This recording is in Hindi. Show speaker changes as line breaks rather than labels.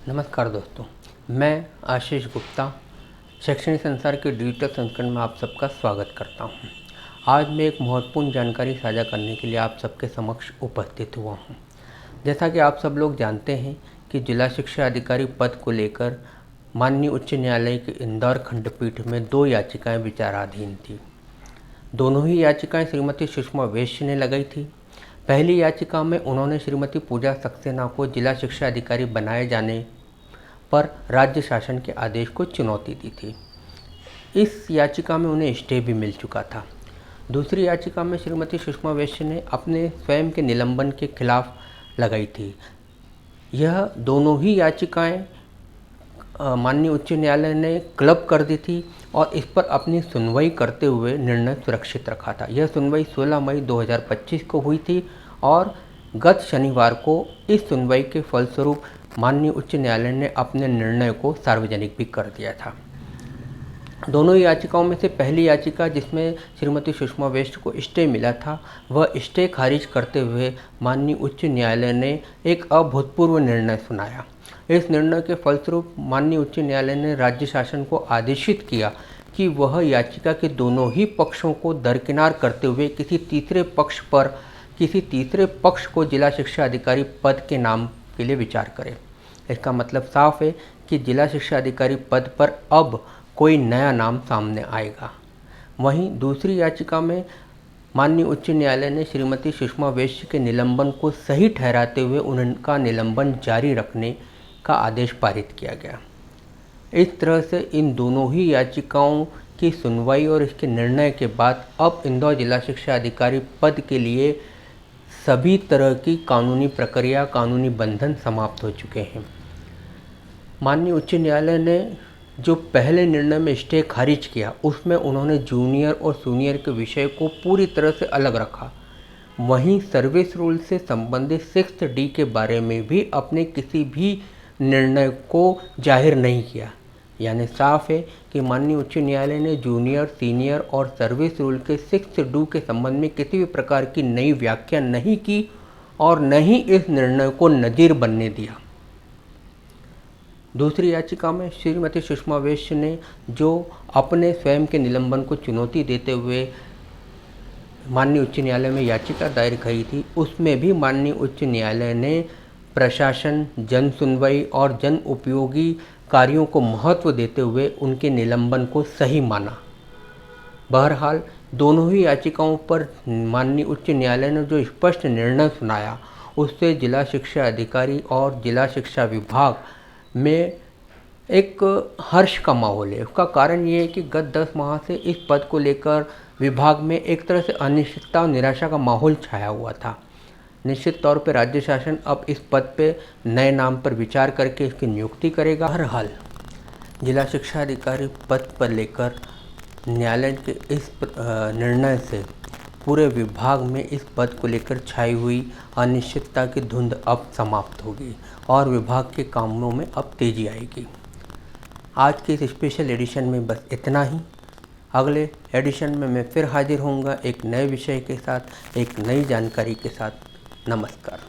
नमस्कार दोस्तों, मैं आशीष गुप्ता शैक्षणिक संसार के डिजिटल संस्करण में आप सबका स्वागत करता हूं। आज मैं एक महत्वपूर्ण जानकारी साझा करने के लिए आप सबके समक्ष उपस्थित हुआ हूं। जैसा कि आप सब लोग जानते हैं कि जिला शिक्षा अधिकारी पद को लेकर माननीय उच्च न्यायालय के इंदौर खंडपीठ में 2 याचिकाएं विचाराधीन थी। दोनों ही याचिकाएं श्रीमती सुषमा वैश्य ने लगाई थी। पहली याचिका में उन्होंने श्रीमती पूजा सक्सेना को जिला शिक्षा अधिकारी बनाए जाने पर राज्य शासन के आदेश को चुनौती दी थी। इस याचिका में उन्हें स्टे भी मिल चुका था। दूसरी याचिका में श्रीमती सुषमा वैश्य ने अपने स्वयं के निलंबन के खिलाफ लगाई थी। यह दोनों ही याचिकाएं माननीय उच्च न्यायालय ने क्लब कर दी थी और इस पर अपनी सुनवाई करते हुए निर्णय सुरक्षित रखा था। यह सुनवाई 16 मई 2025 को हुई थी और गत शनिवार को इस सुनवाई के फलस्वरूप माननीय उच्च न्यायालय ने अपने निर्णय को सार्वजनिक भी कर दिया था। दोनों ही याचिकाओं में से पहली याचिका जिसमें श्रीमती सुषमा वैश्य को स्टे मिला था, वह स्टे खारिज करते हुए माननीय उच्च न्यायालय ने एक अभूतपूर्व निर्णय सुनाया। इस निर्णय के फलस्वरूप माननीय उच्च न्यायालय ने राज्य शासन को आदेशित किया कि वह याचिका के दोनों ही पक्षों को दरकिनार करते हुए किसी तीसरे पक्ष को जिला शिक्षा अधिकारी पद के नाम के लिए विचार करे। इसका मतलब साफ है कि जिला शिक्षा अधिकारी पद पर अब कोई नया नाम सामने आएगा। वहीं दूसरी याचिका में माननीय उच्च न्यायालय ने श्रीमती सुषमा वैश्य के निलंबन को सही ठहराते हुए उनका निलंबन जारी रखने का आदेश पारित किया गया। इस तरह से इन दोनों ही याचिकाओं की सुनवाई और इसके निर्णय के बाद अब इंदौर जिला शिक्षा अधिकारी पद के लिए सभी तरह की कानूनी प्रक्रिया, कानूनी बंधन समाप्त हो चुके हैं। माननीय उच्च न्यायालय ने जो पहले निर्णय में स्टे खारिज किया, उसमें उन्होंने जूनियर और सीनियर के विषय को पूरी तरह से अलग रखा। वहीं सर्विस रूल से संबंधित 6th D के बारे में भी अपने किसी भी निर्णय को जाहिर नहीं किया। यानी साफ है कि माननीय उच्च न्यायालय ने जूनियर, सीनियर और सर्विस रूल के 6th D के संबंध में किसी भी प्रकार की नई व्याख्या नहीं की और न ही इस निर्णय को नज़ीर बनने दिया। दूसरी याचिका में श्रीमती सुषमा वैश्य ने जो अपने स्वयं के निलंबन को चुनौती देते हुए माननीय उच्च न्यायालय में याचिका दायर की थी, उसमें भी माननीय उच्च न्यायालय ने प्रशासन, जन सुनवाई और जन उपयोगी कार्यों को महत्व देते हुए उनके निलंबन को सही माना। बहरहाल दोनों ही याचिकाओं पर माननीय उच्च न्यायालय ने जो स्पष्ट निर्णय सुनाया, उससे जिला शिक्षा अधिकारी और जिला शिक्षा विभाग में एक हर्ष का माहौल है। उसका कारण ये है कि गत 10 माह से इस पद को लेकर विभाग में एक तरह से अनिश्चितता और निराशा का माहौल छाया हुआ था। निश्चित तौर पर राज्य शासन अब इस पद पे नए नाम पर विचार करके इसकी नियुक्ति करेगा। बहरहाल जिला शिक्षा अधिकारी पद पर लेकर न्यायालय के इस निर्णय से पूरे विभाग में इस पद को लेकर छाई हुई अनिश्चितता की धुंध अब समाप्त होगी और विभाग के कामों में अब तेजी आएगी। आज के इस स्पेशल एडिशन में बस इतना ही। अगले एडिशन में मैं फिर हाजिर होऊंगा एक नए विषय के साथ, एक नई जानकारी के साथ। नमस्कार।